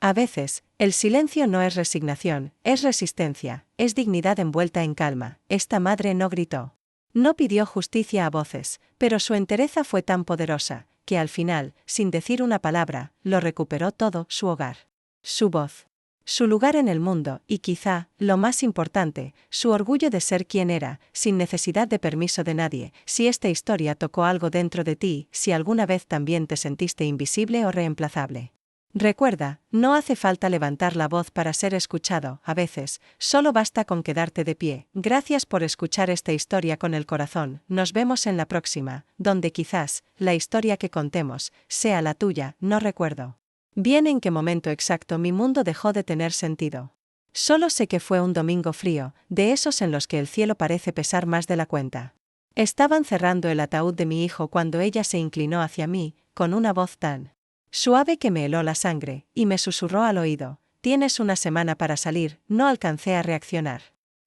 A veces, el silencio no es resignación, es resistencia, es dignidad envuelta en calma. Esta madre no gritó. No pidió justicia a voces, pero su entereza fue tan poderosa, que al final, sin decir una palabra, lo recuperó todo: su hogar, su voz, su lugar en el mundo y quizá, lo más importante, su orgullo de ser quien era, sin necesidad de permiso de nadie. Si esta historia tocó algo dentro de ti, si alguna vez también te sentiste invisible o reemplazable, recuerda, no hace falta levantar la voz para ser escuchado, a veces, solo basta con quedarte de pie. Gracias por escuchar esta historia con el corazón. Nos vemos en la próxima, donde quizás, la historia que contemos, sea la tuya. No recuerdo bien en qué momento exacto mi mundo dejó de tener sentido. Solo sé que fue un domingo frío, de esos en los que el cielo parece pesar más de la cuenta. Estaban cerrando el ataúd de mi hijo cuando ella se inclinó hacia mí, con una voz tan suave que me heló la sangre, y me susurró al oído: «Tienes una semana para salir». No alcancé a reaccionar.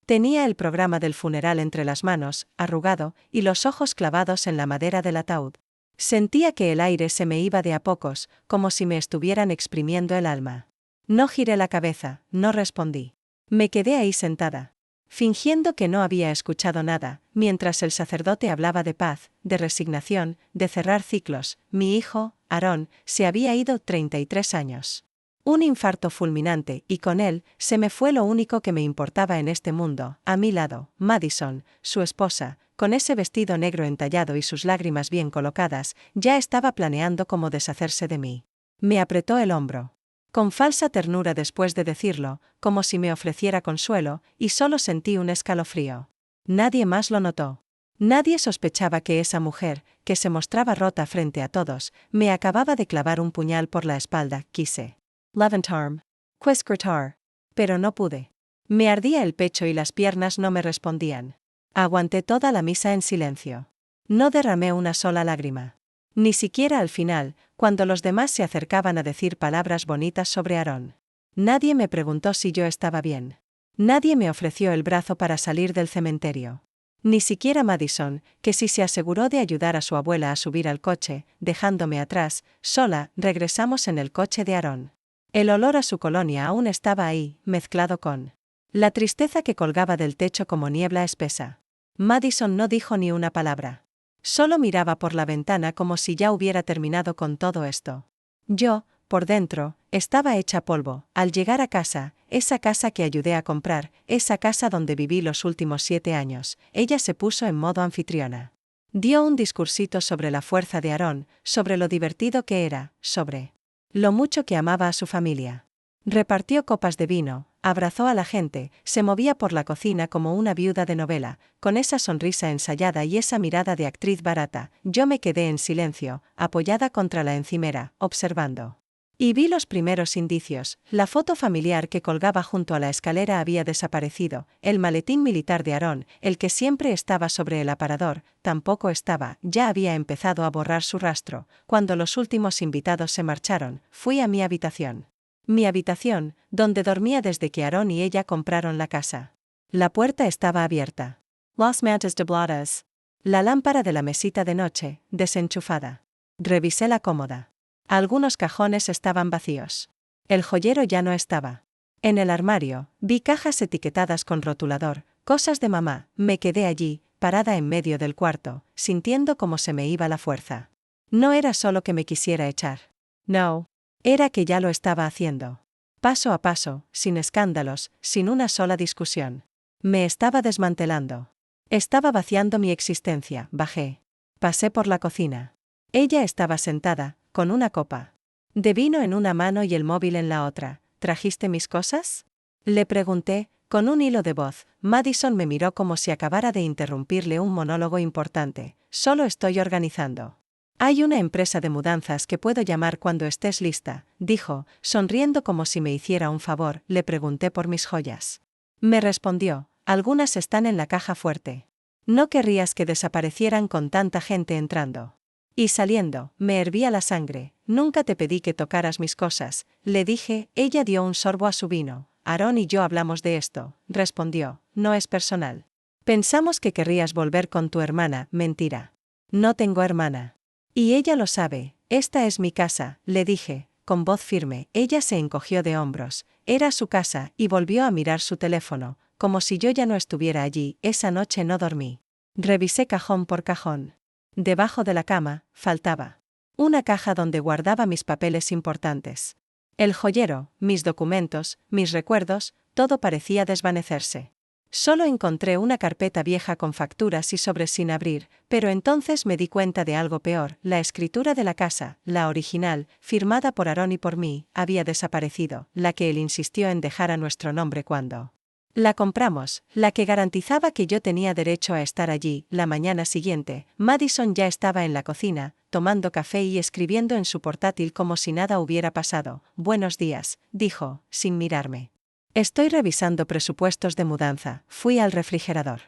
Tenía el programa del funeral entre las manos, arrugado, y los ojos clavados en la madera del ataúd. Sentía que el aire se me iba de a pocos, como si me estuvieran exprimiendo el alma. No giré la cabeza, no respondí. Me quedé ahí sentada, fingiendo que no había escuchado nada, mientras el sacerdote hablaba de paz, de resignación, de cerrar ciclos. Mi hijo, Aarón, se había ido 33 años. Un infarto fulminante, y con él, se me fue lo único que me importaba en este mundo. A mi lado, Madison, su esposa, con ese vestido negro entallado y sus lágrimas bien colocadas, ya estaba planeando cómo deshacerse de mí. Me apretó el hombro, con falsa ternura después de decirlo, como si me ofreciera consuelo, y solo sentí un escalofrío. Nadie más lo notó. Nadie sospechaba que esa mujer, que se mostraba rota frente a todos, me acababa de clavar un puñal por la espalda. Quise levantarme, gritar, pero no pude. Me ardía el pecho y las piernas no me respondían. Aguanté toda la misa en silencio. No derramé una sola lágrima. Ni siquiera al final, cuando los demás se acercaban a decir palabras bonitas sobre Aarón. Nadie me preguntó si yo estaba bien. Nadie me ofreció el brazo para salir del cementerio. Ni siquiera Madison, que sí se aseguró de ayudar a su abuela a subir al coche, dejándome atrás, sola. Regresamos en el coche de Aarón. El olor a su colonia aún estaba ahí, mezclado con la tristeza que colgaba del techo como niebla espesa. Madison no dijo ni una palabra. Solo miraba por la ventana como si ya hubiera terminado con todo esto. Yo, por dentro, estaba hecha polvo. Al llegar a casa, esa casa que ayudé a comprar, esa casa donde viví los últimos 7 años, ella se puso en modo anfitriona. Dio un discursito sobre la fuerza de Aarón, sobre lo divertido que era, sobre lo mucho que amaba a su familia. Repartió copas de vino, abrazó a la gente, se movía por la cocina como una viuda de novela, con esa sonrisa ensayada y esa mirada de actriz barata. Yo me quedé en silencio, apoyada contra la encimera, observando. Y vi los primeros indicios. La foto familiar que colgaba junto a la escalera había desaparecido, el maletín militar de Aarón, el que siempre estaba sobre el aparador, tampoco estaba, ya había empezado a borrar su rastro. Cuando los últimos invitados se marcharon, fui a mi habitación. Mi habitación, donde dormía desde que Aarón y ella compraron la casa. La puerta estaba abierta. Las mantas dobladas. La lámpara de la mesita de noche, desenchufada. Revisé la cómoda. Algunos cajones estaban vacíos. El joyero ya no estaba. En el armario, vi cajas etiquetadas con rotulador, cosas de mamá. Me quedé allí, parada en medio del cuarto, sintiendo cómo se me iba la fuerza. No era solo que me quisiera echar. No. Era que ya lo estaba haciendo. Paso a paso, sin escándalos, sin una sola discusión. Me estaba desmantelando. Estaba vaciando mi existencia. Bajé. Pasé por la cocina. Ella estaba sentada, con una copa de vino en una mano y el móvil en la otra. ¿Trajiste mis cosas?, le pregunté, con un hilo de voz. Madison me miró como si acabara de interrumpirle un monólogo importante. Solo estoy organizando. Hay una empresa de mudanzas que puedo llamar cuando estés lista, dijo, sonriendo como si me hiciera un favor. Le pregunté por mis joyas. Me respondió, algunas están en la caja fuerte. No querrías que desaparecieran con tanta gente entrando y saliendo. Me hervía la sangre. Nunca te pedí que tocaras mis cosas, le dije. Ella dio un sorbo a su vino. Aarón y yo hablamos de esto, respondió. No es personal. Pensamos que querrías volver con tu hermana. Mentira. No tengo hermana. Y ella lo sabe. Esta es mi casa, le dije, con voz firme. Ella se encogió de hombros. Era su casa, y volvió a mirar su teléfono, como si yo ya no estuviera allí. Esa noche no dormí. Revisé cajón por cajón. Debajo de la cama, faltaba una caja donde guardaba mis papeles importantes. El joyero, mis documentos, mis recuerdos, todo parecía desvanecerse. Solo encontré una carpeta vieja con facturas y sobres sin abrir, pero entonces me di cuenta de algo peor. La escritura de la casa, la original, firmada por Aaron y por mí, había desaparecido, la que él insistió en dejar a nuestro nombre cuando la compramos, la que garantizaba que yo tenía derecho a estar allí. La mañana siguiente, Madison ya estaba en la cocina, tomando café y escribiendo en su portátil como si nada hubiera pasado. «Buenos días», dijo, sin mirarme. «Estoy revisando presupuestos de mudanza». Fui al refrigerador.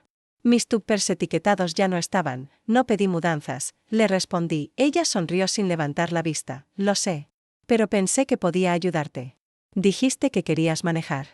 Mis tuppers etiquetados ya no estaban. «No pedí mudanzas», le respondí. Ella sonrió sin levantar la vista. «Lo sé. Pero pensé que podía ayudarte. Dijiste que querías manejar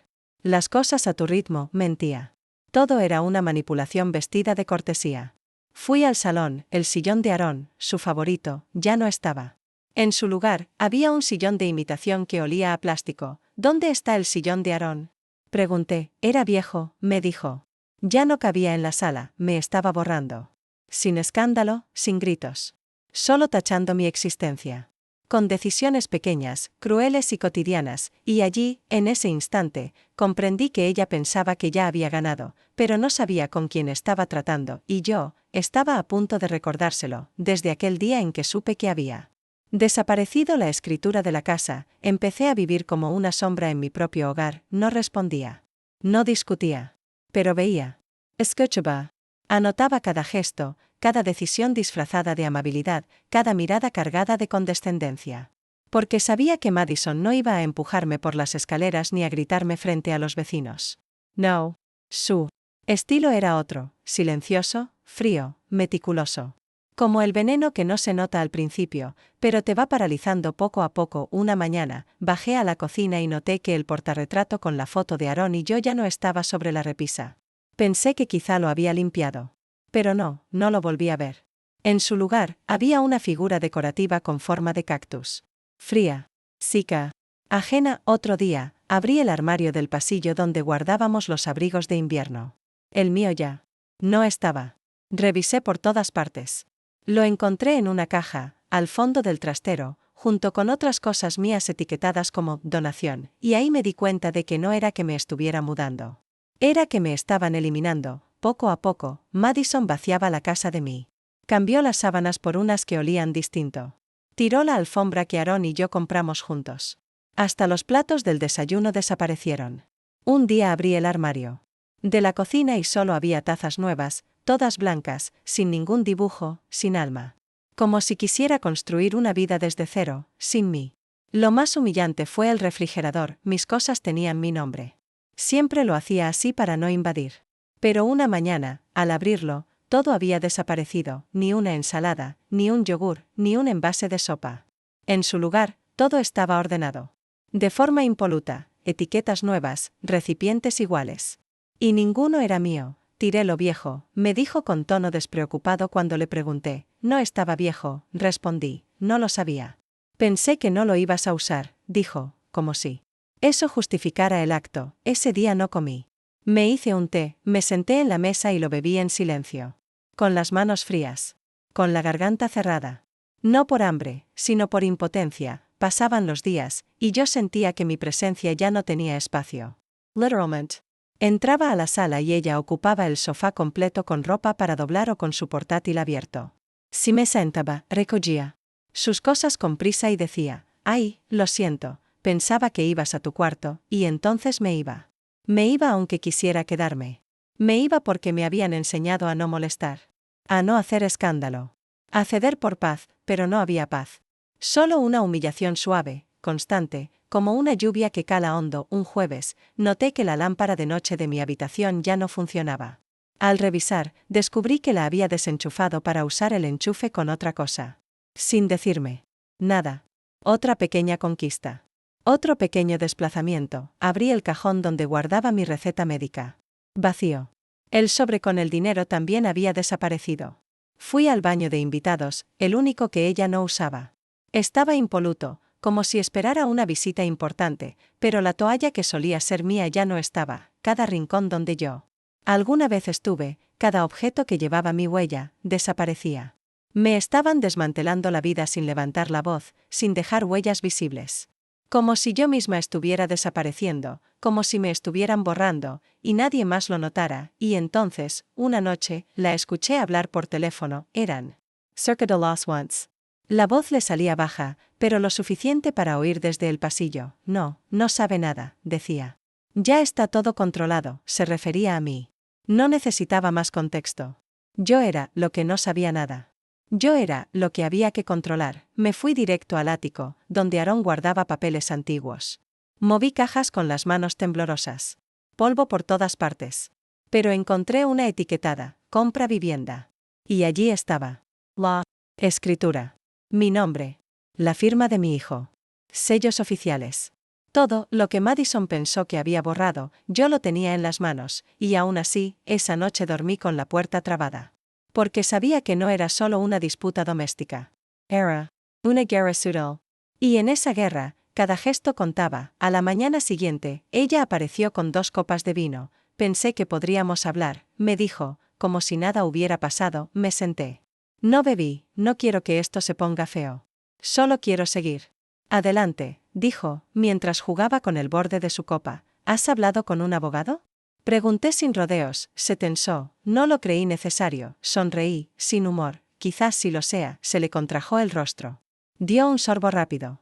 las cosas a tu ritmo», mentía. Todo era una manipulación vestida de cortesía. Fui al salón. El sillón de Aaron, su favorito, ya no estaba. En su lugar, había un sillón de imitación que olía a plástico. «¿Dónde está el sillón de Aaron?», pregunté. «Era viejo», me dijo. Ya no cabía en la sala, me estaba borrando. Sin escándalo, sin gritos. Solo tachando mi existencia. Con decisiones pequeñas, crueles y cotidianas, y allí, en ese instante, comprendí que ella pensaba que ya había ganado, pero no sabía con quién estaba tratando, y yo, estaba a punto de recordárselo. Desde aquel día en que supe que había desaparecido la escritura de la casa, empecé a vivir como una sombra en mi propio hogar. No respondía. No discutía. Pero veía. Escuchaba. Anotaba cada gesto, cada decisión disfrazada de amabilidad, cada mirada cargada de condescendencia. Porque sabía que Madison no iba a empujarme por las escaleras ni a gritarme frente a los vecinos. No. Su estilo era otro, silencioso, frío, meticuloso. Como el veneno que no se nota al principio, pero te va paralizando poco a poco. Una mañana, bajé a la cocina y noté que el portarretrato con la foto de Aaron y yo ya no estaba sobre la repisa. Pensé que quizá lo había limpiado. Pero no lo volví a ver. En su lugar, había una figura decorativa con forma de cactus. Fría. Seca. Ajena. Otro día, abrí el armario del pasillo donde guardábamos los abrigos de invierno. El mío ya no estaba. Revisé por todas partes. Lo encontré en una caja, al fondo del trastero, junto con otras cosas mías etiquetadas como «donación», y ahí me di cuenta de que no era que me estuviera mudando. Era que me estaban eliminando. Poco a poco, Madison vaciaba la casa de mí. Cambió las sábanas por unas que olían distinto. Tiró la alfombra que Aaron y yo compramos juntos. Hasta los platos del desayuno desaparecieron. Un día abrí el armario de la cocina y solo había tazas nuevas, todas blancas, sin ningún dibujo, sin alma. Como si quisiera construir una vida desde cero, sin mí. Lo más humillante fue el refrigerador. Mis cosas tenían mi nombre. Siempre lo hacía así para no invadir. Pero una mañana, al abrirlo, todo había desaparecido, ni una ensalada, ni un yogur, ni un envase de sopa. En su lugar, todo estaba ordenado. De forma impoluta, etiquetas nuevas, recipientes iguales. Y ninguno era mío. «Tiré lo viejo», me dijo con tono despreocupado cuando le pregunté. «No estaba viejo», respondí. «No lo sabía». «Pensé que no lo ibas a usar», dijo, como si eso justificara el acto. Ese día no comí. Me hice un té, me senté en la mesa y lo bebí en silencio. Con las manos frías. Con la garganta cerrada. No por hambre, sino por impotencia. Pasaban los días, y yo sentía que mi presencia ya no tenía espacio. Literalmente. Entraba a la sala y ella ocupaba el sofá completo con ropa para doblar o con su portátil abierto. Si me sentaba, recogía sus cosas con prisa y decía: «Ay, lo siento, pensaba que ibas a tu cuarto», y entonces me iba. Me iba aunque quisiera quedarme. Me iba porque me habían enseñado a no molestar. A no hacer escándalo. A ceder por paz, pero no había paz. Solo una humillación suave, constante, como una lluvia que cala hondo. Un jueves, noté que la lámpara de noche de mi habitación ya no funcionaba. Al revisar, descubrí que la había desenchufado para usar el enchufe con otra cosa. Sin decirme nada. Otra pequeña conquista. Otro pequeño desplazamiento. Abrí el cajón donde guardaba mi receta médica. Vacío. El sobre con el dinero también había desaparecido. Fui al baño de invitados, el único que ella no usaba. Estaba impoluto, como si esperara una visita importante, pero la toalla que solía ser mía ya no estaba, cada rincón donde yo alguna vez estuve, cada objeto que llevaba mi huella, desaparecía. Me estaban desmantelando la vida sin levantar la voz, sin dejar huellas visibles. Como si yo misma estuviera desapareciendo, como si me estuvieran borrando, y nadie más lo notara, y entonces, una noche, la escuché hablar por teléfono, eran Circa de los Once. La voz le salía baja, pero lo suficiente para oír desde el pasillo. No, no sabe nada, decía. Ya está todo controlado, se refería a mí. No necesitaba más contexto. Yo era lo que no sabía nada. Yo era lo que había que controlar. Me fui directo al ático, donde Aarón guardaba papeles antiguos. Moví cajas con las manos temblorosas. Polvo por todas partes. Pero encontré una etiquetada, compra vivienda. Y allí estaba. La escritura. Mi nombre. La firma de mi hijo. Sellos oficiales. Todo lo que Madison pensó que había borrado, yo lo tenía en las manos, y aún así, esa noche dormí con la puerta trabada. Porque sabía que no era solo una disputa doméstica. Era una guerra sutil. Y en esa guerra, cada gesto contaba. A la mañana siguiente, ella apareció con 2 copas de vino. Pensé que podríamos hablar, me dijo, como si nada hubiera pasado, me senté. No bebí, no quiero que esto se ponga feo. Solo quiero seguir. Adelante, dijo, mientras jugaba con el borde de su copa. ¿Has hablado con un abogado? Pregunté sin rodeos, se tensó, no lo creí necesario, sonreí, sin humor, quizás sí lo sea, se le contrajo el rostro. Dio un sorbo rápido,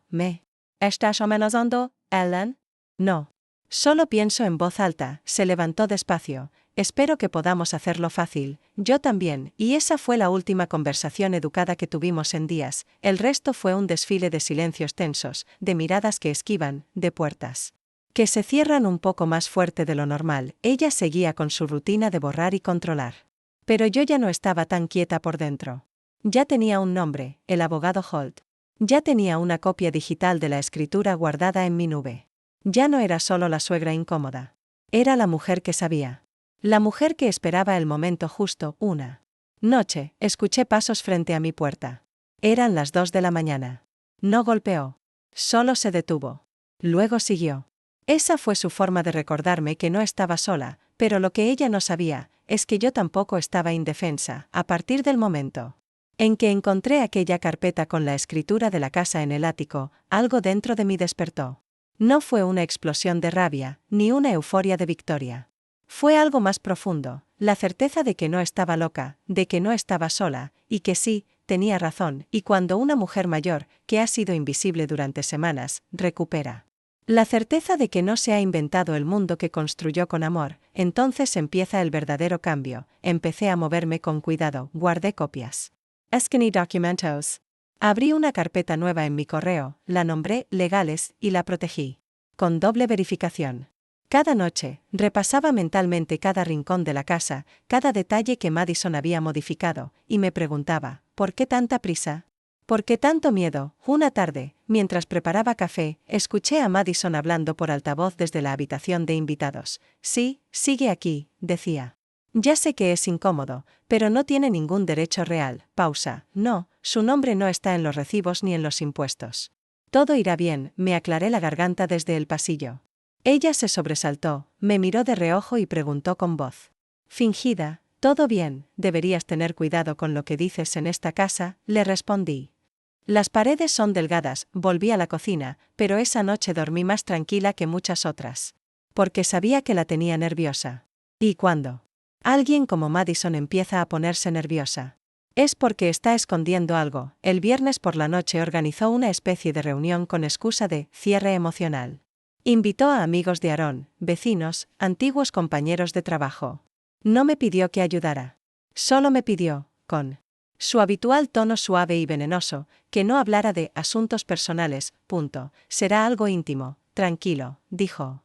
¿Estás amenazando, Ellen? No. Solo pienso en voz alta, se levantó despacio. Espero que podamos hacerlo fácil, yo también, y esa fue la última conversación educada que tuvimos en días, el resto fue un desfile de silencios tensos, de miradas que esquivan, de puertas que se cierran un poco más fuerte de lo normal. Ella seguía con su rutina de borrar y controlar. Pero yo ya no estaba tan quieta por dentro. Ya tenía un nombre, el abogado Holt. Ya tenía una copia digital de la escritura guardada en mi nube. Ya no era solo la suegra incómoda. Era la mujer que sabía. La mujer que esperaba el momento justo. Una noche, escuché pasos frente a mi puerta. Eran las 2 de la mañana. No golpeó. Solo se detuvo. Luego siguió. Esa fue su forma de recordarme que no estaba sola, pero lo que ella no sabía, es que yo tampoco estaba indefensa, a partir del momento en que encontré aquella carpeta con la escritura de la casa en el ático, algo dentro de mí despertó. No fue una explosión de rabia, ni una euforia de victoria. Fue algo más profundo, la certeza de que no estaba loca, de que no estaba sola, y que sí, tenía razón, y cuando una mujer mayor, que ha sido invisible durante semanas, recupera la certeza de que no se ha inventado el mundo que construyó con amor, entonces empieza el verdadero cambio. Empecé a moverme con cuidado, guardé copias. Escaneé documentos. Abrí una carpeta nueva en mi correo, la nombré Legales y la protegí. Con doble verificación. Cada noche, repasaba mentalmente cada rincón de la casa, cada detalle que Madison había modificado, y me preguntaba, ¿por qué tanta prisa? ¿Por qué tanto miedo? Una tarde, mientras preparaba café, escuché a Madison hablando por altavoz desde la habitación de invitados. Sí, sigue aquí, decía. Ya sé que es incómodo, pero no tiene ningún derecho real. Pausa. No, su nombre no está en los recibos ni en los impuestos. Todo irá bien, me aclaré la garganta desde el pasillo. Ella se sobresaltó, me miró de reojo y preguntó con voz fingida, «¿Todo bien? Deberías tener cuidado con lo que dices en esta casa», le respondí. Las paredes son delgadas, volví a la cocina, pero esa noche dormí más tranquila que muchas otras. Porque sabía que la tenía nerviosa. ¿Y cuándo alguien como Madison empieza a ponerse nerviosa? Es porque está escondiendo algo. El viernes por la noche organizó una especie de reunión con excusa de cierre emocional. Invitó a amigos de Aarón, vecinos, antiguos compañeros de trabajo. No me pidió que ayudara. Solo me pidió, con su habitual tono suave y venenoso, que no hablara de asuntos personales, punto. Será algo íntimo, tranquilo, dijo.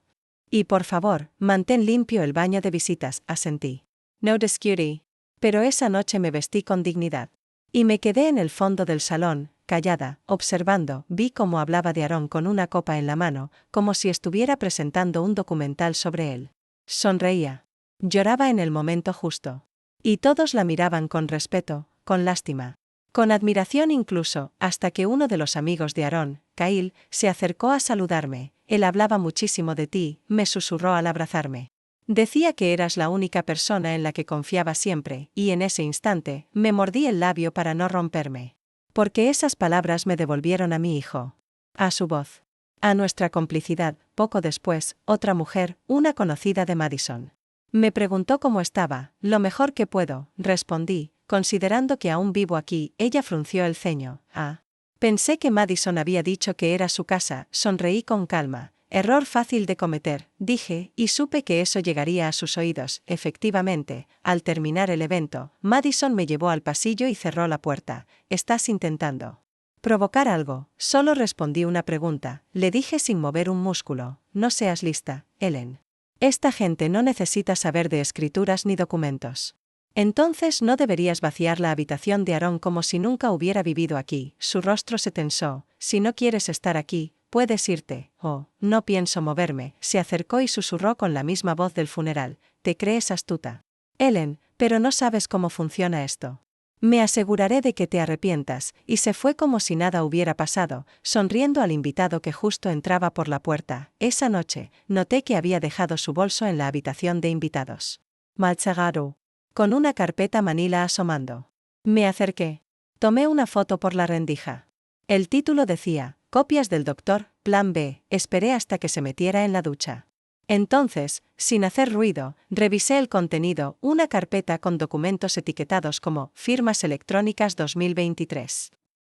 Y por favor, mantén limpio el baño de visitas, asentí. No discutí. Pero esa noche me vestí con dignidad. Y me quedé en el fondo del salón, callada, observando. Vi cómo hablaba de Aarón con una copa en la mano, como si estuviera presentando un documental sobre él. Sonreía. Lloraba en el momento justo. Y todos la miraban con respeto, con lástima. Con admiración incluso, hasta que uno de los amigos de Aarón, Kyle, se acercó a saludarme. Él hablaba muchísimo de ti, me susurró al abrazarme. Decía que eras la única persona en la que confiaba siempre, y en ese instante, me mordí el labio para no romperme. Porque esas palabras me devolvieron a mi hijo. A su voz. A nuestra complicidad. Poco después, otra mujer, una conocida de Madison. Me preguntó cómo estaba. Lo mejor que puedo, respondí, considerando que aún vivo aquí. Ella frunció el ceño. Ah. Pensé que Madison había dicho que era su casa, sonreí con calma. Error fácil de cometer, dije, y supe que eso llegaría a sus oídos. Efectivamente, al terminar el evento, Madison me llevó al pasillo y cerró la puerta. ¿Estás intentando provocar algo? Solo respondí una pregunta, le dije sin mover un músculo. No seas lista, Ellen. Esta gente no necesita saber de escrituras ni documentos. Entonces no deberías vaciar la habitación de Aarón como si nunca hubiera vivido aquí. Su rostro se tensó. Si no quieres estar aquí, puedes irte. Oh, no pienso moverme. Se acercó y susurró con la misma voz del funeral. Te crees astuta, Ellen, pero no sabes cómo funciona esto. Me aseguraré de que te arrepientas, y se fue como si nada hubiera pasado, sonriendo al invitado que justo entraba por la puerta. Esa noche, noté que había dejado su bolso en la habitación de invitados. Malzagaru. Con una carpeta manila asomando. Me acerqué. Tomé una foto por la rendija. El título decía, copias del doctor, plan B. Esperé hasta que se metiera en la ducha. Entonces, sin hacer ruido, revisé el contenido, una carpeta con documentos etiquetados como Firmas Electrónicas 2023.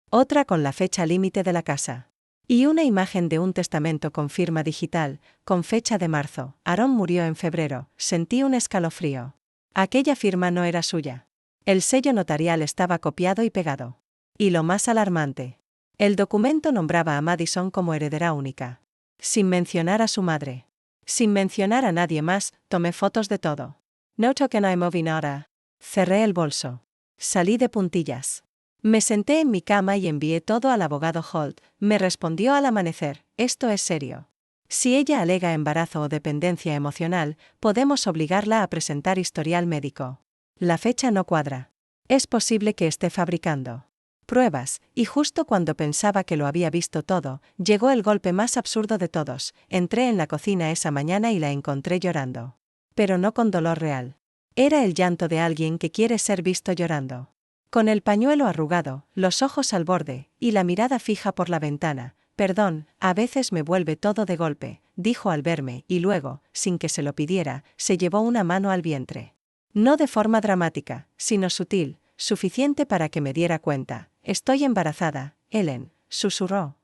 Otra con la fecha límite de la casa. Y una imagen de un testamento con firma digital, con fecha de marzo. Aarón murió en febrero. Sentí un escalofrío. Aquella firma no era suya. El sello notarial estaba copiado y pegado. Y lo más alarmante. El documento nombraba a Madison como heredera única. Sin mencionar a su madre. Sin mencionar a nadie más, tomé fotos de todo. No toquen a moving ahora. Cerré el bolso. Salí de puntillas. Me senté en mi cama y envié todo al abogado Holt. Me respondió al amanecer, esto es serio. Si ella alega embarazo o dependencia emocional, podemos obligarla a presentar historial médico. La fecha no cuadra. Es posible que esté fabricando pruebas, y justo cuando pensaba que lo había visto todo, llegó el golpe más absurdo de todos. Entré en la cocina esa mañana y la encontré llorando. Pero no con dolor real. Era el llanto de alguien que quiere ser visto llorando. Con el pañuelo arrugado, los ojos al borde, y la mirada fija por la ventana. Perdón, a veces me vuelve todo de golpe, dijo al verme, y luego, sin que se lo pidiera, se llevó una mano al vientre. No de forma dramática, sino sutil, suficiente para que me diera cuenta. Estoy embarazada, Ellen, susurró.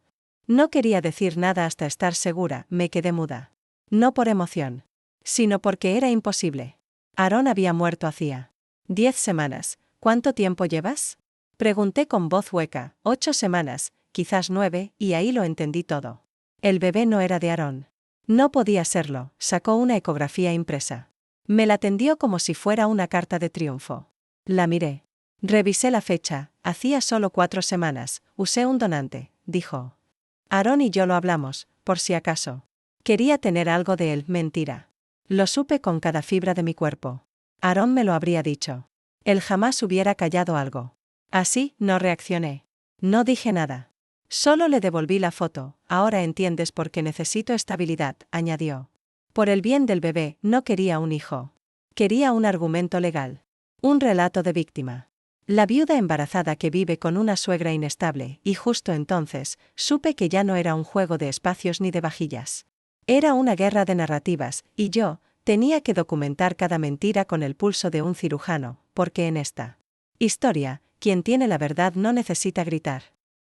No quería decir nada hasta estar segura, me quedé muda. No por emoción, sino porque era imposible. Aarón había muerto hacía 10 semanas. ¿Cuánto tiempo llevas? Pregunté con voz hueca. 8 semanas, quizás 9, y ahí lo entendí todo. El bebé no era de Aarón. No podía serlo, sacó una ecografía impresa. Me la tendió como si fuera una carta de triunfo. La miré. Revisé la fecha, hacía solo 4 semanas, usé un donante, dijo. Aarón y yo lo hablamos, por si acaso. Quería tener algo de él, mentira. Lo supe con cada fibra de mi cuerpo. Aarón me lo habría dicho. Él jamás hubiera callado algo. Así, no reaccioné. No dije nada. Solo le devolví la foto. Ahora entiendes por qué necesito estabilidad, añadió. Por el bien del bebé, no quería un hijo. Quería un argumento legal. Un relato de víctima. La viuda embarazada que vive con una suegra inestable, y justo entonces, supe que ya no era un juego de espacios ni de vajillas. Era una guerra de narrativas, y yo, tenía que documentar cada mentira con el pulso de un cirujano, porque en esta historia, quien tiene la verdad no necesita gritar.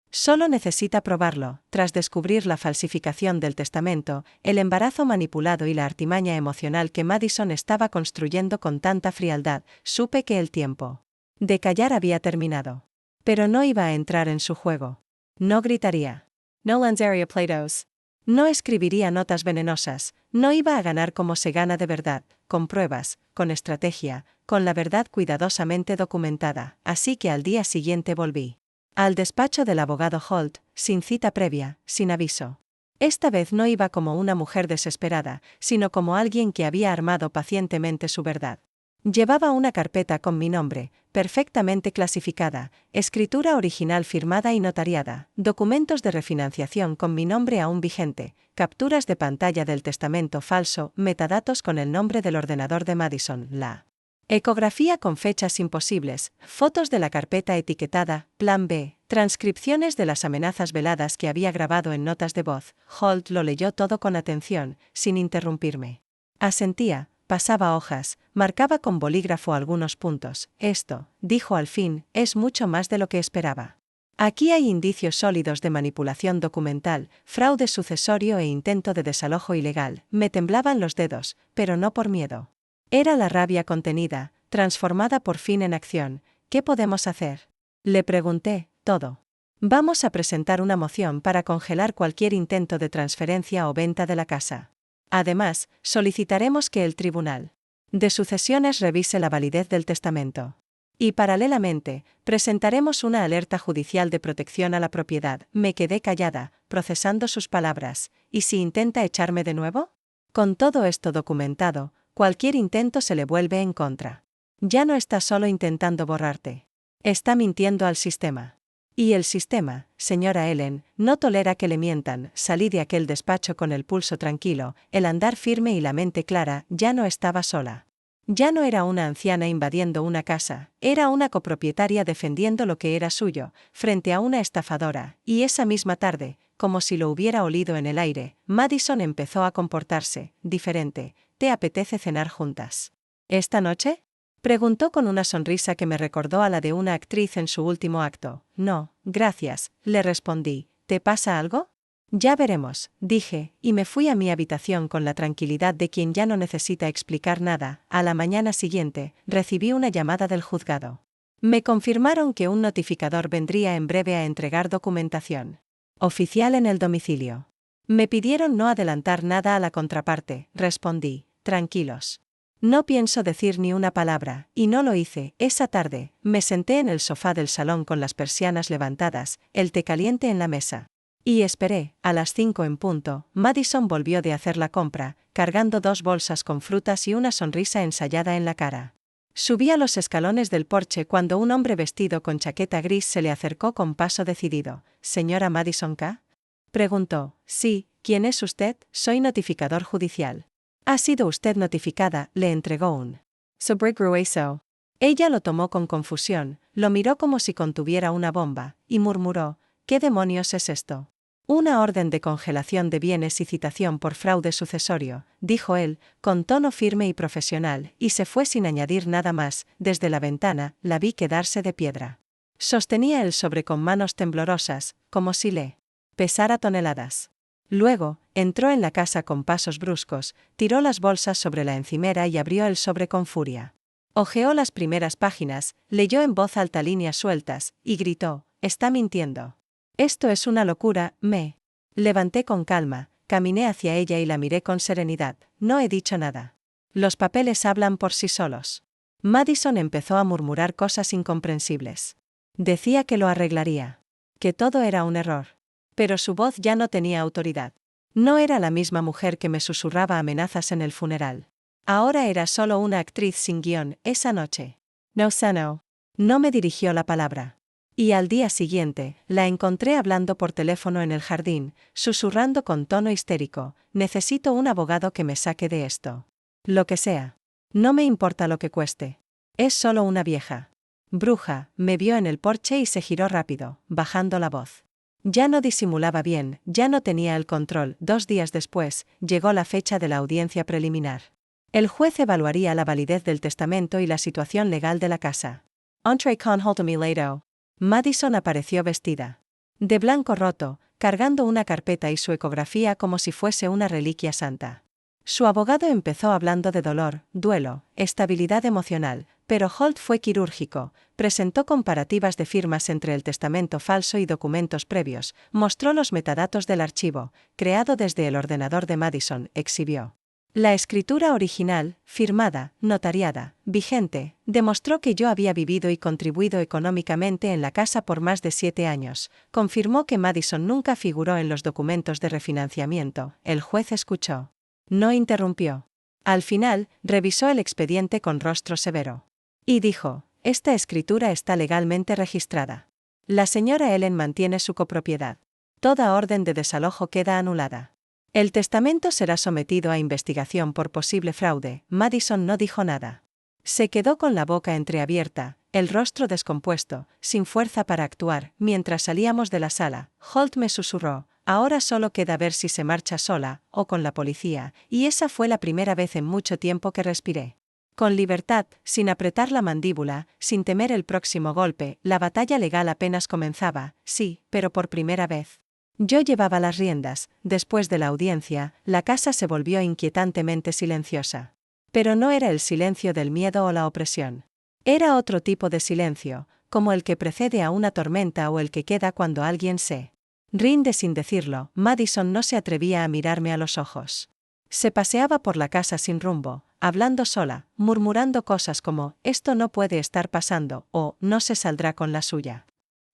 Solo necesita probarlo. Tras descubrir la falsificación del testamento, el embarazo manipulado y la artimaña emocional que Madison estaba construyendo con tanta frialdad, supe que el tiempo de callar había terminado. Pero no iba a entrar en su juego. No gritaría. No lanzaría pleitos. No escribiría notas venenosas. No iba a ganar como se gana de verdad, con pruebas, con estrategia, con la verdad cuidadosamente documentada. Así que al día siguiente volví al despacho del abogado Holt, sin cita previa, sin aviso. Esta vez no iba como una mujer desesperada, sino como alguien que había armado pacientemente su verdad. Llevaba una carpeta con mi nombre, perfectamente clasificada, escritura original firmada y notariada, documentos de refinanciación con mi nombre aún vigente, capturas de pantalla del testamento falso, metadatos con el nombre del ordenador de Madison, la ecografía con fechas imposibles, fotos de la carpeta etiquetada, Plan B, transcripciones de las amenazas veladas que había grabado en notas de voz. Holt lo leyó todo con atención, sin interrumpirme. Asentía, pasaba hojas, marcaba con bolígrafo algunos puntos. Esto, dijo al fin, es mucho más de lo que esperaba. Aquí hay indicios sólidos de manipulación documental, fraude sucesorio e intento de desalojo ilegal. Me temblaban los dedos, pero no por miedo. Era la rabia contenida, transformada por fin en acción. ¿Qué podemos hacer? Le pregunté. Todo. Vamos a presentar una moción para congelar cualquier intento de transferencia o venta de la casa. Además, solicitaremos que el Tribunal de Sucesiones revise la validez del testamento. Y paralelamente, presentaremos una alerta judicial de protección a la propiedad. Me quedé callada, procesando sus palabras. ¿Y si intenta echarme de nuevo? Con todo esto documentado, cualquier intento se le vuelve en contra. Ya no está solo intentando borrarte. Está mintiendo al sistema. Y el sistema, señora Ellen, no tolera que le mientan. Salí de aquel despacho con el pulso tranquilo, el andar firme y la mente clara. Ya no estaba sola. Ya no era una anciana invadiendo una casa, era una copropietaria defendiendo lo que era suyo, frente a una estafadora, y esa misma tarde, como si lo hubiera olido en el aire, Madison empezó a comportarse diferente. ¿Te apetece cenar juntas? ¿Esta noche? Preguntó con una sonrisa que me recordó a la de una actriz en su último acto. No, gracias, le respondí. ¿Te pasa algo? Ya veremos, dije, y me fui a mi habitación con la tranquilidad de quien ya no necesita explicar nada. A la mañana siguiente, recibí una llamada del juzgado. Me confirmaron que un notificador vendría en breve a entregar documentación oficial en el domicilio. Me pidieron no adelantar nada a la contraparte, respondí. Tranquilos. No pienso decir ni una palabra, y no lo hice. Esa tarde, me senté en el sofá del salón con las persianas levantadas, el té caliente en la mesa. Y esperé. A las 5 en punto, Madison volvió de hacer la compra, cargando 2 bolsas con frutas y una sonrisa ensayada en la cara. Subía los escalones del porche cuando un hombre vestido con chaqueta gris se le acercó con paso decidido. ¿Señora Madison K.? Preguntó. Sí, ¿quién es usted? Soy notificador judicial. Ha sido usted notificada, le entregó un sobre grueso. Ella lo tomó con confusión, lo miró como si contuviera una bomba, y murmuró, ¿qué demonios es esto? Una orden de congelación de bienes y citación por fraude sucesorio, dijo él, con tono firme y profesional, y se fue sin añadir nada más. Desde la ventana, la vi quedarse de piedra. Sostenía el sobre con manos temblorosas, como si le pesara toneladas. Luego, entró en la casa con pasos bruscos, tiró las bolsas sobre la encimera y abrió el sobre con furia. Hojeó las primeras páginas, leyó en voz alta líneas sueltas, y gritó, «Está mintiendo». Esto es una locura. Me levanté con calma, caminé hacia ella y la miré con serenidad. No he dicho nada. Los papeles hablan por sí solos. Madison empezó a murmurar cosas incomprensibles. Decía que lo arreglaría. Que todo era un error. Pero su voz ya no tenía autoridad. No era la misma mujer que me susurraba amenazas en el funeral. Ahora era solo una actriz sin guión. Esa noche. No sano. No me dirigió la palabra. Y al día siguiente, la encontré hablando por teléfono en el jardín, susurrando con tono histérico, «Necesito un abogado que me saque de esto. Lo que sea. No me importa lo que cueste. Es solo una vieja bruja». Me vio en el porche y se giró rápido, bajando la voz. Ya no disimulaba bien, ya no tenía el control. 2 días después, llegó la fecha de la audiencia preliminar. El juez evaluaría la validez del testamento y la situación legal de la casa. Entre con Holtomilato. Madison apareció vestida de blanco roto, cargando una carpeta y su ecografía como si fuese una reliquia santa. Su abogado empezó hablando de dolor, duelo, estabilidad emocional, pero Holt fue quirúrgico, presentó comparativas de firmas entre el testamento falso y documentos previos, mostró los metadatos del archivo, creado desde el ordenador de Madison, exhibió la escritura original, firmada, notariada, vigente, demostró que yo había vivido y contribuido económicamente en la casa por más de 7 años, confirmó que Madison nunca figuró en los documentos de refinanciamiento. El juez escuchó. No interrumpió. Al final, revisó el expediente con rostro severo. Y dijo, esta escritura está legalmente registrada. La señora Ellen mantiene su copropiedad. Toda orden de desalojo queda anulada. El testamento será sometido a investigación por posible fraude. Madison no dijo nada. Se quedó con la boca entreabierta, el rostro descompuesto, sin fuerza para actuar. Mientras salíamos de la sala, Holt me susurró, ahora solo queda ver si se marcha sola, o con la policía, y esa fue la primera vez en mucho tiempo que respiré. Con libertad, sin apretar la mandíbula, sin temer el próximo golpe, la batalla legal apenas comenzaba, sí, pero por primera vez. Yo llevaba las riendas. Después de la audiencia, la casa se volvió inquietantemente silenciosa. Pero no era el silencio del miedo o la opresión. Era otro tipo de silencio, como el que precede a una tormenta o el que queda cuando alguien se rinde sin decirlo. Madison no se atrevía a mirarme a los ojos. Se paseaba por la casa sin rumbo, hablando sola, murmurando cosas como, esto no puede estar pasando, o, no se saldrá con la suya.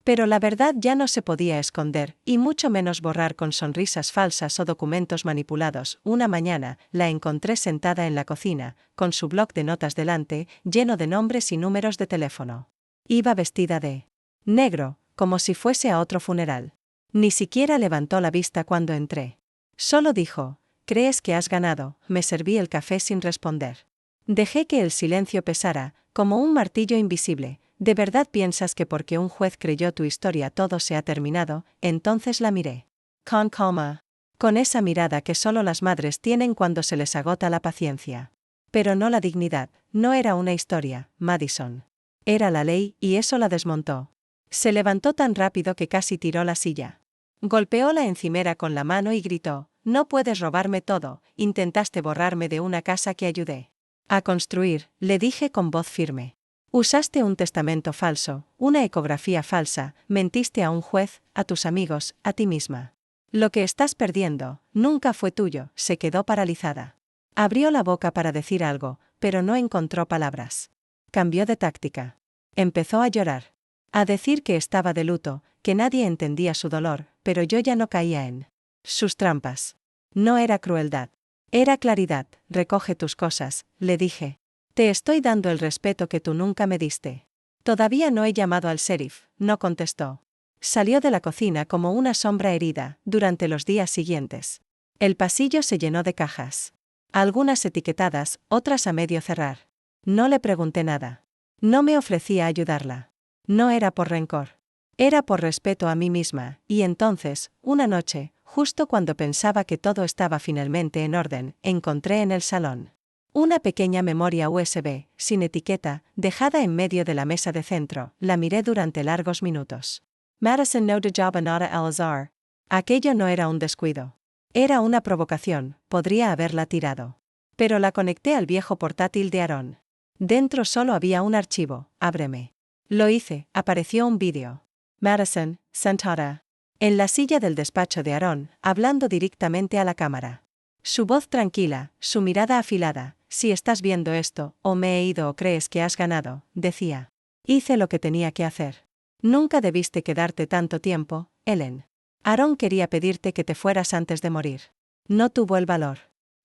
Pero la verdad ya no se podía esconder, y mucho menos borrar con sonrisas falsas o documentos manipulados. Una mañana, la encontré sentada en la cocina, con su bloc de notas delante, lleno de nombres y números de teléfono. Iba vestida de negro, como si fuese a otro funeral. Ni siquiera levantó la vista cuando entré. Solo dijo, ¿crees que has ganado? Me serví el café sin responder. Dejé que el silencio pesara, como un martillo invisible. ¿De verdad piensas que porque un juez creyó tu historia todo se ha terminado? Entonces la miré. Con calma. Con esa mirada que solo las madres tienen cuando se les agota la paciencia. Pero no la dignidad. No era una historia, Madison. Era la ley, y eso la desmontó. Se levantó tan rápido que casi tiró la silla. Golpeó la encimera con la mano y gritó, no puedes robarme todo, intentaste borrarme de una casa que ayudé a construir, le dije con voz firme. Usaste un testamento falso, una ecografía falsa, mentiste a un juez, a tus amigos, a ti misma. Lo que estás perdiendo, nunca fue tuyo. Se quedó paralizada. Abrió la boca para decir algo, pero no encontró palabras. Cambió de táctica. Empezó a llorar. A decir que estaba de luto, que nadie entendía su dolor, pero yo ya no caía en sus trampas. No era crueldad. Era claridad. Recoge tus cosas, le dije. Te estoy dando el respeto que tú nunca me diste. Todavía no he llamado al sheriff, no contestó. Salió de la cocina como una sombra herida. Durante los días siguientes, el pasillo se llenó de cajas. Algunas etiquetadas, otras a medio cerrar. No le pregunté nada. No me ofrecía ayudarla. No era por rencor. Era por respeto a mí misma, y entonces, una noche, justo cuando pensaba que todo estaba finalmente en orden, encontré en el salón una pequeña memoria USB, sin etiqueta, dejada en medio de la mesa de centro. La miré durante largos minutos. Madison no job another al azar. Aquello no era un descuido. Era una provocación, podría haberla tirado. Pero la conecté al viejo portátil de Aaron. Dentro solo había un archivo, ábreme. Lo hice, apareció un vídeo. Madison, sentada en la silla del despacho de Aaron, hablando directamente a la cámara. Su voz tranquila, su mirada afilada. Si estás viendo esto, o me he ido o crees que has ganado, decía. Hice lo que tenía que hacer. Nunca debiste quedarte tanto tiempo, Ellen. Aaron quería pedirte que te fueras antes de morir. No tuvo el valor.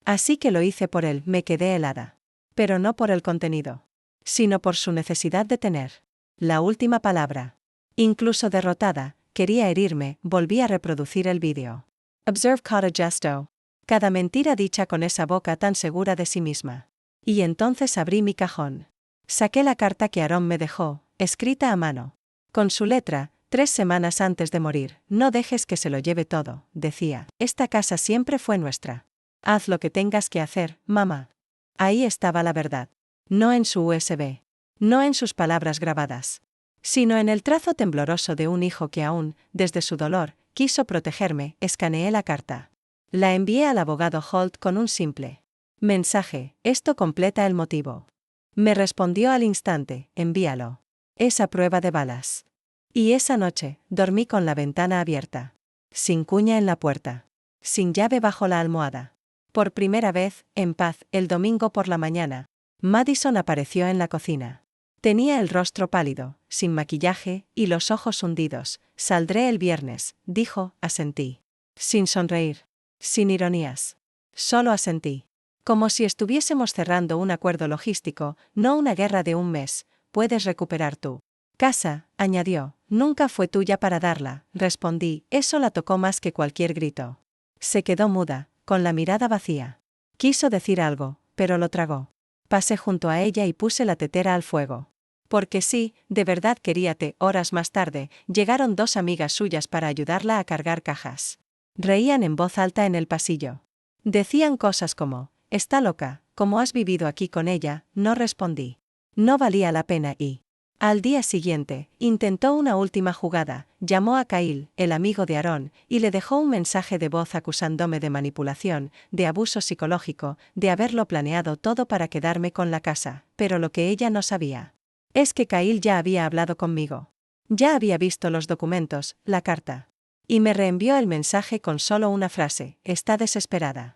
Así que lo hice por él. Me quedé helada. Pero no por el contenido, sino por su necesidad de tener la última palabra. Incluso derrotada, quería herirme. Volví a reproducir el vídeo. Observe cada gesto. Cada mentira dicha con esa boca tan segura de sí misma. Y entonces abrí mi cajón. Saqué la carta que Aaron me dejó, escrita a mano. Con su letra, 3 semanas antes de morir. No dejes que se lo lleve todo, decía. Esta casa siempre fue nuestra. Haz lo que tengas que hacer, mamá. Ahí estaba la verdad. No en su USB. No en sus palabras grabadas. Sino en el trazo tembloroso de un hijo que aún, desde su dolor, quiso protegerme. Escaneé la carta. La envié al abogado Holt con un simple mensaje, esto completa el motivo. Me respondió al instante, envíalo. Esa prueba de balas. Y esa noche, dormí con la ventana abierta. Sin cuña en la puerta. Sin llave bajo la almohada. Por primera vez, en paz, el domingo por la mañana, Madison apareció en la cocina. Tenía el rostro pálido, sin maquillaje, y los ojos hundidos. Saldré el viernes, dijo, asentí. Sin sonreír. Sin ironías. Solo asentí. Como si estuviésemos cerrando un acuerdo logístico, no una guerra de un mes. Puedes recuperar tu casa, añadió. Nunca fue tuya para darla, respondí. Eso la tocó más que cualquier grito. Se quedó muda, con la mirada vacía. Quiso decir algo, pero lo tragó. Pasé junto a ella y puse la tetera al fuego. Porque sí, de verdad quería té. Horas más tarde, llegaron dos amigas suyas para ayudarla a cargar cajas. Reían en voz alta en el pasillo. Decían cosas como, «Está loca, ¿cómo has vivido aquí con ella?». No respondí. No valía la pena y... Al día siguiente, intentó una última jugada, llamó a Kyle, el amigo de Aaron, y le dejó un mensaje de voz acusándome de manipulación, de abuso psicológico, de haberlo planeado todo para quedarme con la casa, pero lo que ella no sabía es que Kyle ya había hablado conmigo. Ya había visto los documentos, la carta. Y me reenvió el mensaje con solo una frase, «Está desesperada».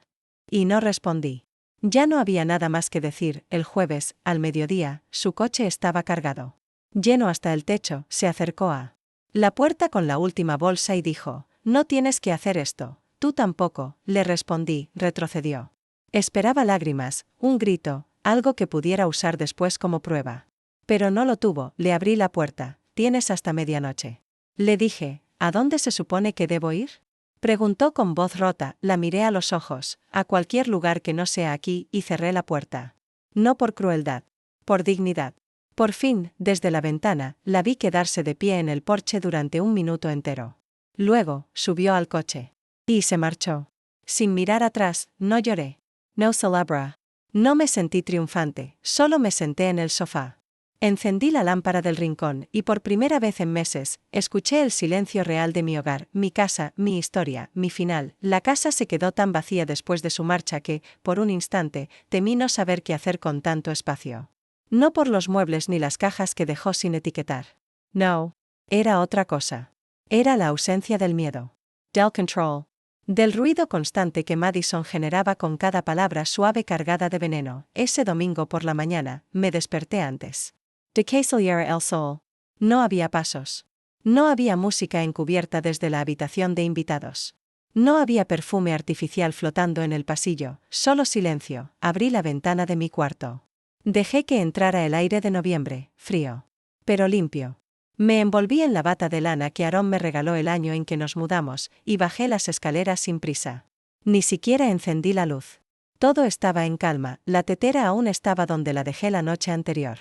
Y no respondí. Ya no había nada más que decir. El jueves, al mediodía, su coche estaba cargado. Lleno hasta el techo, se acercó a la puerta con la última bolsa y dijo, «No tienes que hacer esto». «Tú tampoco», le respondí. Retrocedió. Esperaba lágrimas, un grito, algo que pudiera usar después como prueba. Pero no lo tuvo. Le abrí la puerta. «Tienes hasta medianoche». Le dije, «¿A dónde se supone que debo ir?». Preguntó con voz rota. La miré a los ojos, «A cualquier lugar que no sea aquí», y cerré la puerta. No por crueldad. Por dignidad. Por fin, desde la ventana, la vi quedarse de pie en el porche durante un minuto entero. Luego, subió al coche. Y se marchó. Sin mirar atrás, no lloré. No celebra. No me sentí triunfante, solo me senté en el sofá. Encendí la lámpara del rincón y por primera vez en meses, escuché el silencio real de mi hogar, mi casa, mi historia, mi final. La casa se quedó tan vacía después de su marcha que, por un instante, temí no saber qué hacer con tanto espacio. No por los muebles ni las cajas que dejó sin etiquetar. No. Era otra cosa. Era la ausencia del miedo. Del control. Del ruido constante que Madison generaba con cada palabra suave cargada de veneno. Ese domingo por la mañana, me desperté antes de que saliera el sol. No había pasos. No había música encubierta desde la habitación de invitados. No había perfume artificial flotando en el pasillo, solo silencio. Abrí la ventana de mi cuarto. Dejé que entrara el aire de noviembre, frío, pero limpio. Me envolví en la bata de lana que Aaron me regaló el año en que nos mudamos, y bajé las escaleras sin prisa. Ni siquiera encendí la luz. Todo estaba en calma, la tetera aún estaba donde la dejé la noche anterior.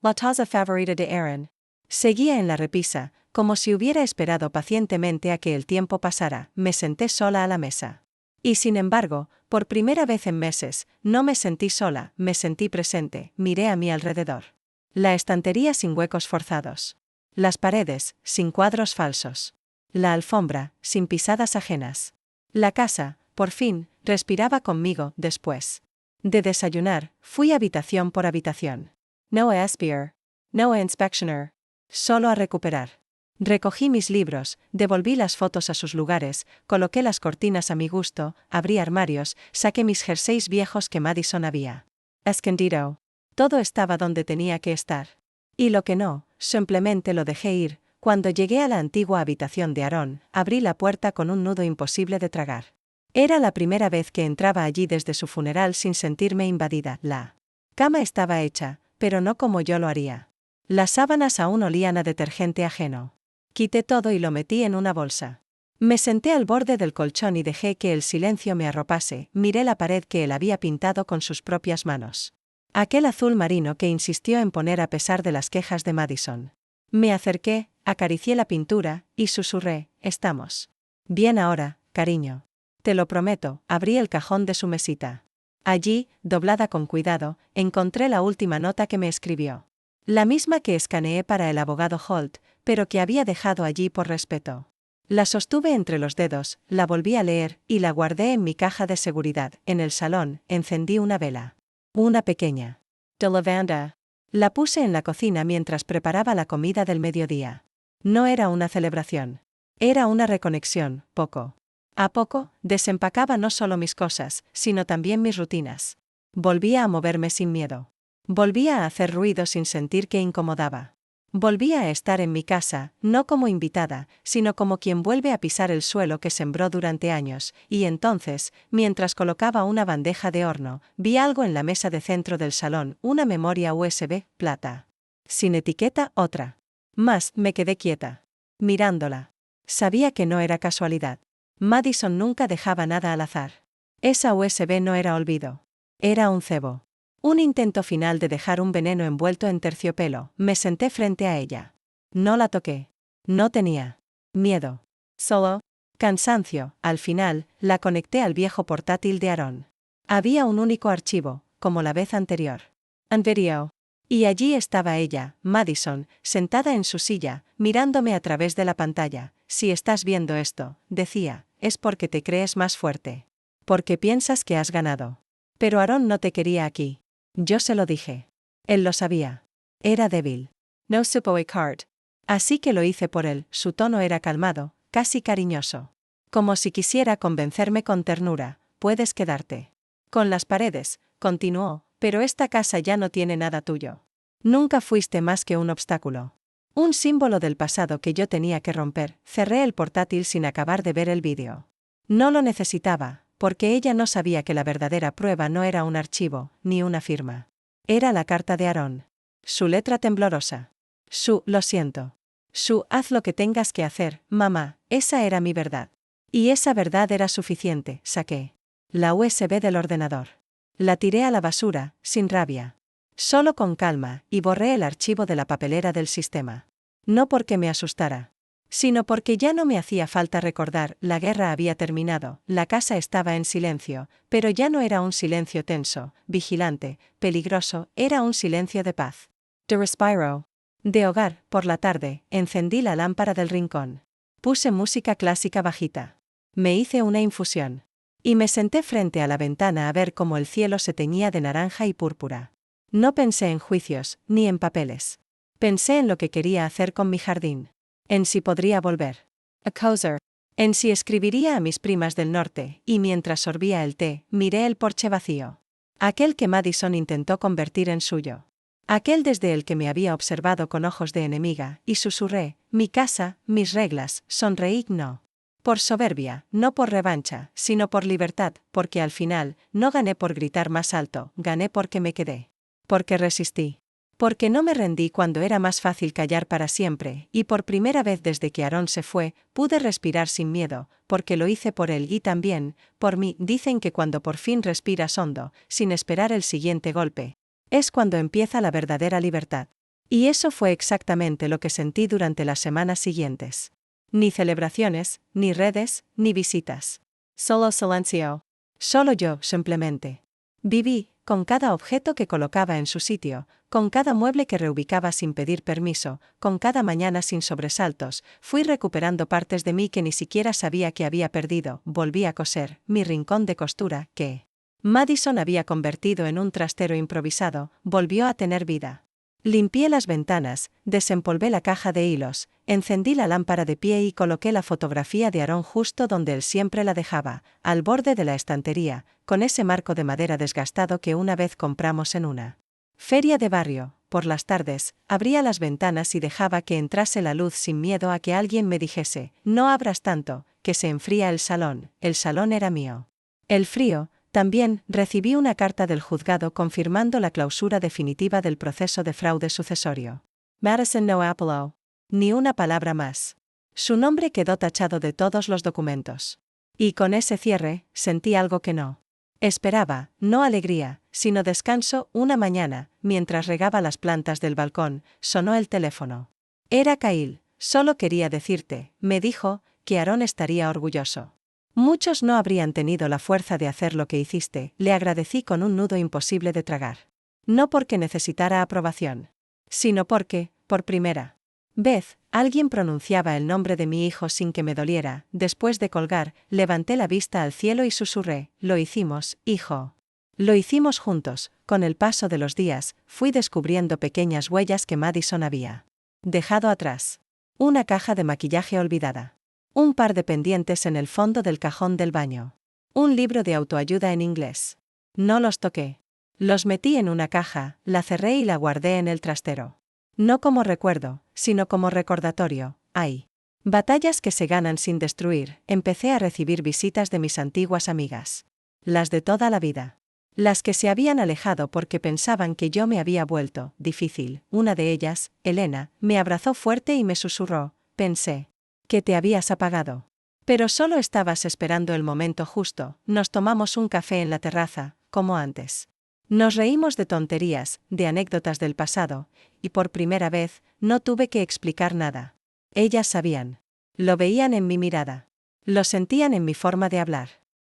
La taza favorita de Aaron. Seguía en la repisa, como si hubiera esperado pacientemente a que el tiempo pasara. Me senté sola a la mesa. Y sin embargo, por primera vez en meses, no me sentí sola, me sentí presente. Miré a mi alrededor. La estantería sin huecos forzados. Las paredes, sin cuadros falsos. La alfombra, sin pisadas ajenas. La casa, por fin, respiraba conmigo. Después de desayunar, fui habitación por habitación. No a espiar. No a inspeccionar. Solo a recuperar. Recogí mis libros, devolví las fotos a sus lugares, coloqué las cortinas a mi gusto, abrí armarios, saqué mis jerseys viejos que Madison había escondido. Todo estaba donde tenía que estar. Y lo que no, simplemente lo dejé ir. Cuando llegué a la antigua habitación de Aaron, abrí la puerta con un nudo imposible de tragar. Era la primera vez que entraba allí desde su funeral sin sentirme invadida. La cama estaba hecha, pero no como yo lo haría. Las sábanas aún olían a detergente ajeno. Quité todo y lo metí en una bolsa. Me senté al borde del colchón y dejé que el silencio me arropase. Miré la pared que él había pintado con sus propias manos. Aquel azul marino que insistió en poner a pesar de las quejas de Madison. Me acerqué, acaricié la pintura, y susurré, «Estamos bien ahora, cariño. Te lo prometo». Abrí el cajón de su mesita. Allí, doblada con cuidado, encontré la última nota que me escribió. La misma que escaneé para el abogado Holt, pero que había dejado allí por respeto. La sostuve entre los dedos, la volví a leer, y la guardé en mi caja de seguridad. En el salón, encendí una vela. Una pequeña de lavanda. La puse en la cocina mientras preparaba la comida del mediodía. No era una celebración. Era una reconexión. Poco a poco, desempacaba no solo mis cosas, sino también mis rutinas. Volvía a moverme sin miedo. Volvía a hacer ruido sin sentir que incomodaba. Volvía a estar en mi casa, no como invitada, sino como quien vuelve a pisar el suelo que sembró durante años, y entonces, mientras colocaba una bandeja de horno, vi algo en la mesa de centro del salón, una memoria USB, plata. Sin etiqueta, otra. Más, me quedé quieta. Mirándola. Sabía que no era casualidad. Madison nunca dejaba nada al azar. Esa USB no era olvido. Era un cebo. Un intento final de dejar un veneno envuelto en terciopelo. Me senté frente a ella. No la toqué. No tenía miedo. Solo cansancio. Al final, la conecté al viejo portátil de Aaron. Había un único archivo, como la vez anterior. Un video. Y allí estaba ella, Madison, sentada en su silla, mirándome a través de la pantalla. Si estás viendo esto, decía, es porque te crees más fuerte. Porque piensas que has ganado. Pero Aaron no te quería aquí. Yo se lo dije. Él lo sabía. Era débil. No supo card. Así que lo hice por él. Su tono era calmado, casi cariñoso. Como si quisiera convencerme con ternura. Puedes quedarte. Con las paredes, continuó, pero esta casa ya no tiene nada tuyo. Nunca fuiste más que un obstáculo. Un símbolo del pasado que yo tenía que romper. Cerré el portátil sin acabar de ver el vídeo. No lo necesitaba, porque ella no sabía que la verdadera prueba no era un archivo, ni una firma. Era la carta de Aaron. Su letra temblorosa. Su, lo siento. Su, haz lo que tengas que hacer, mamá, esa era mi verdad. Y esa verdad era suficiente, saqué la USB del ordenador. La tiré a la basura, sin rabia. Solo con calma, y borré el archivo de la papelera del sistema. No porque me asustara, sino porque ya no me hacía falta recordar, la guerra había terminado, la casa estaba en silencio, pero ya no era un silencio tenso, vigilante, peligroso, era un silencio de paz. De respiro. De hogar, por la tarde, encendí la lámpara del rincón. Puse música clásica bajita. Me hice una infusión. Y me senté frente a la ventana a ver cómo el cielo se teñía de naranja y púrpura. No pensé en juicios, ni en papeles. Pensé en lo que quería hacer con mi jardín. En si podría volver a Coser. En si escribiría a mis primas del norte, y mientras sorbía el té, miré el porche vacío. Aquel que Madison intentó convertir en suyo. Aquel desde el que me había observado con ojos de enemiga, y susurré, mi casa, mis reglas, sonreí no. Por soberbia, no por revancha, sino por libertad, porque al final, no gané por gritar más alto, gané porque me quedé. Porque resistí. Porque no me rendí cuando era más fácil callar para siempre, y por primera vez desde que Aaron se fue, pude respirar sin miedo, porque lo hice por él y también, por mí. Dicen que cuando por fin respiras hondo, sin esperar el siguiente golpe, es cuando empieza la verdadera libertad. Y eso fue exactamente lo que sentí durante las semanas siguientes. Ni celebraciones, ni redes, ni visitas. Solo silencio. Solo yo, simplemente. Viví, con cada objeto que colocaba en su sitio, con cada mueble que reubicaba sin pedir permiso, con cada mañana sin sobresaltos, fui recuperando partes de mí que ni siquiera sabía que había perdido. Volví a coser, mi rincón de costura, que Madison había convertido en un trastero improvisado, volvió a tener vida. Limpié las ventanas, desempolvé la caja de hilos, encendí la lámpara de pie y coloqué la fotografía de Aaron justo donde él siempre la dejaba, al borde de la estantería, con ese marco de madera desgastado que una vez compramos en una feria de barrio. Por las tardes, abría las ventanas y dejaba que entrase la luz sin miedo a que alguien me dijese, no abras tanto, que se enfría el salón era mío. El frío. También, recibí una carta del juzgado confirmando la clausura definitiva del proceso de fraude sucesorio. Madison no apeló. Ni una palabra más. Su nombre quedó tachado de todos los documentos. Y con ese cierre, sentí algo que no esperaba, no alegría, sino descanso. Una mañana, mientras regaba las plantas del balcón, sonó el teléfono. Era Kyle. Solo quería decirte, me dijo, que Aaron estaría orgulloso. Muchos no habrían tenido la fuerza de hacer lo que hiciste, le agradecí con un nudo imposible de tragar. No porque necesitara aprobación, sino porque, por primera vez, alguien pronunciaba el nombre de mi hijo sin que me doliera. Después de colgar, levanté la vista al cielo y susurré, lo hicimos, hijo. Lo hicimos juntos. Con el paso de los días, fui descubriendo pequeñas huellas que Madison había dejado atrás. Una caja de maquillaje olvidada. Un par de pendientes en el fondo del cajón del baño. Un libro de autoayuda en inglés. No los toqué. Los metí en una caja, la cerré y la guardé en el trastero. No como recuerdo, sino como recordatorio. Ay. Batallas que se ganan sin destruir. Empecé a recibir visitas de mis antiguas amigas. Las de toda la vida. Las que se habían alejado porque pensaban que yo me había vuelto difícil. Una de ellas, Elena, me abrazó fuerte y me susurró: pensé que te habías apagado. Pero solo estabas esperando el momento justo. Nos tomamos un café en la terraza, como antes. Nos reímos de tonterías, de anécdotas del pasado, y por primera vez, no tuve que explicar nada. Ellas sabían. Lo veían en mi mirada. Lo sentían en mi forma de hablar.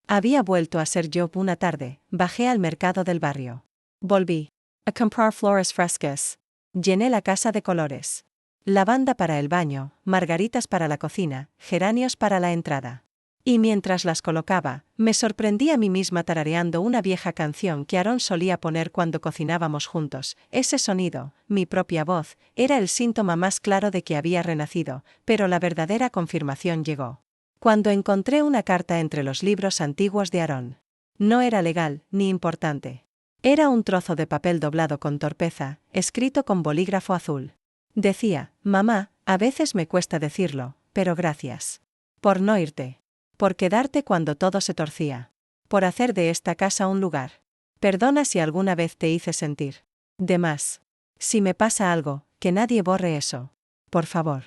Había vuelto a ser yo una tarde. Bajé al mercado del barrio. Volví a comprar flores frescas. Llené la casa de colores. Lavanda para el baño, margaritas para la cocina, geranios para la entrada. Y mientras las colocaba, me sorprendí a mí misma tarareando una vieja canción que Aarón solía poner cuando cocinábamos juntos. Ese sonido, mi propia voz, era el síntoma más claro de que había renacido, pero la verdadera confirmación llegó cuando encontré una carta entre los libros antiguos de Aarón. No era legal, ni importante. Era un trozo de papel doblado con torpeza, escrito con bolígrafo azul. Decía: mamá, a veces me cuesta decirlo, pero gracias. Por no irte. Por quedarte cuando todo se torcía. Por hacer de esta casa un lugar. Perdona si alguna vez te hice sentir de más. Si me pasa algo, que nadie borre eso. Por favor.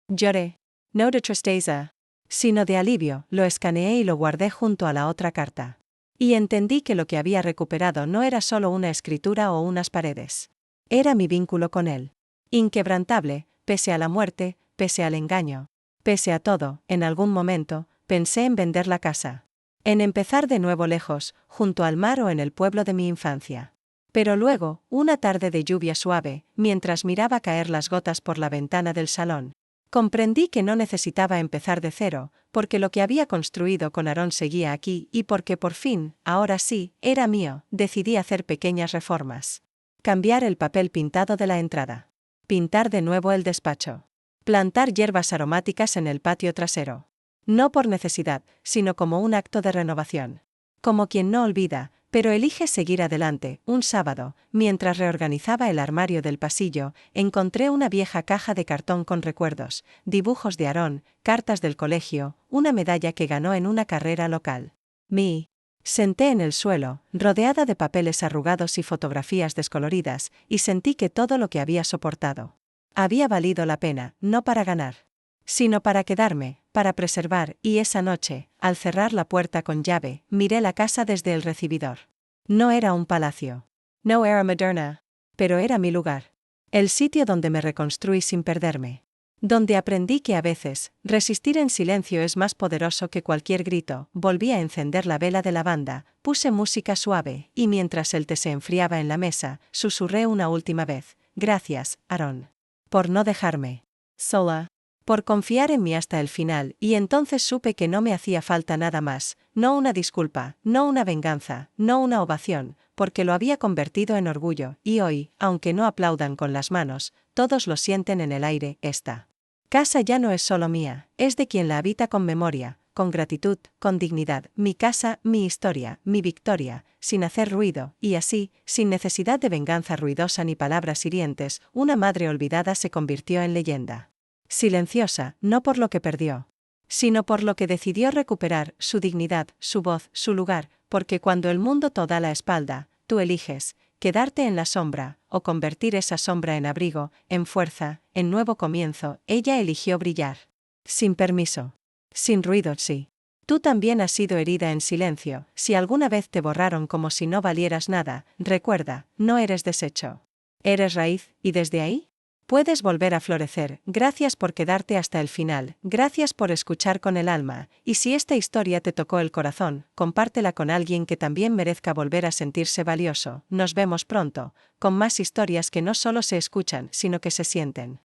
Lloré. No de tristeza, sino de alivio. Lo escaneé y lo guardé junto a la otra carta. Y entendí que lo que había recuperado no era solo una escritura o unas paredes. Era mi vínculo con él. Inquebrantable, pese a la muerte, pese al engaño. Pese a todo, en algún momento, pensé en vender la casa. En empezar de nuevo lejos, junto al mar o en el pueblo de mi infancia. Pero luego, una tarde de lluvia suave, mientras miraba caer las gotas por la ventana del salón, comprendí que no necesitaba empezar de cero, porque lo que había construido con Aarón seguía aquí y porque por fin, ahora sí, era mío. Decidí hacer pequeñas reformas. Cambiar el papel pintado de la entrada. Pintar de nuevo el despacho. Plantar hierbas aromáticas en el patio trasero. No por necesidad, sino como un acto de renovación. Como quien no olvida, pero elige seguir adelante. Un sábado, mientras reorganizaba el armario del pasillo, encontré una vieja caja de cartón con recuerdos, dibujos de Aarón, cartas del colegio, una medalla que ganó en una carrera local. Me senté en el suelo, rodeada de papeles arrugados y fotografías descoloridas, y sentí que todo lo que había soportado había valido la pena, no para ganar, sino para quedarme, para preservar. Y esa noche, al cerrar la puerta con llave, miré la casa desde el recibidor. No era un palacio. No era moderna. Pero era mi lugar. El sitio donde me reconstruí sin perderme. Donde aprendí que a veces, resistir en silencio es más poderoso que cualquier grito. Volví a encender la vela de lavanda, puse música suave, y mientras el té se enfriaba en la mesa, susurré una última vez: gracias, Aarón. Por no dejarme sola. Por confiar en mí hasta el final. Y entonces supe que no me hacía falta nada más, no una disculpa, no una venganza, no una ovación, porque lo había convertido en orgullo, y hoy, aunque no aplaudan con las manos, todos lo sienten en el aire. Esta casa ya no es solo mía, es de quien la habita con memoria, con gratitud, con dignidad. Mi casa, mi historia, mi victoria, sin hacer ruido, y así, sin necesidad de venganza ruidosa ni palabras hirientes, una madre olvidada se convirtió en leyenda. Silenciosa, no por lo que perdió, sino por lo que decidió recuperar: su dignidad, su voz, su lugar, porque cuando el mundo te da la espalda, tú eliges quedarte en la sombra, o convertir esa sombra en abrigo, en fuerza, en nuevo comienzo. Ella eligió brillar. Sin permiso. Sin ruido, sí. Tú también has sido herida en silencio. Si alguna vez te borraron como si no valieras nada, recuerda, no eres desecho. Eres raíz, y desde ahí puedes volver a florecer. Gracias por quedarte hasta el final, gracias por escuchar con el alma, y si esta historia te tocó el corazón, compártela con alguien que también merezca volver a sentirse valioso. Nos vemos pronto, con más historias que no solo se escuchan, sino que se sienten.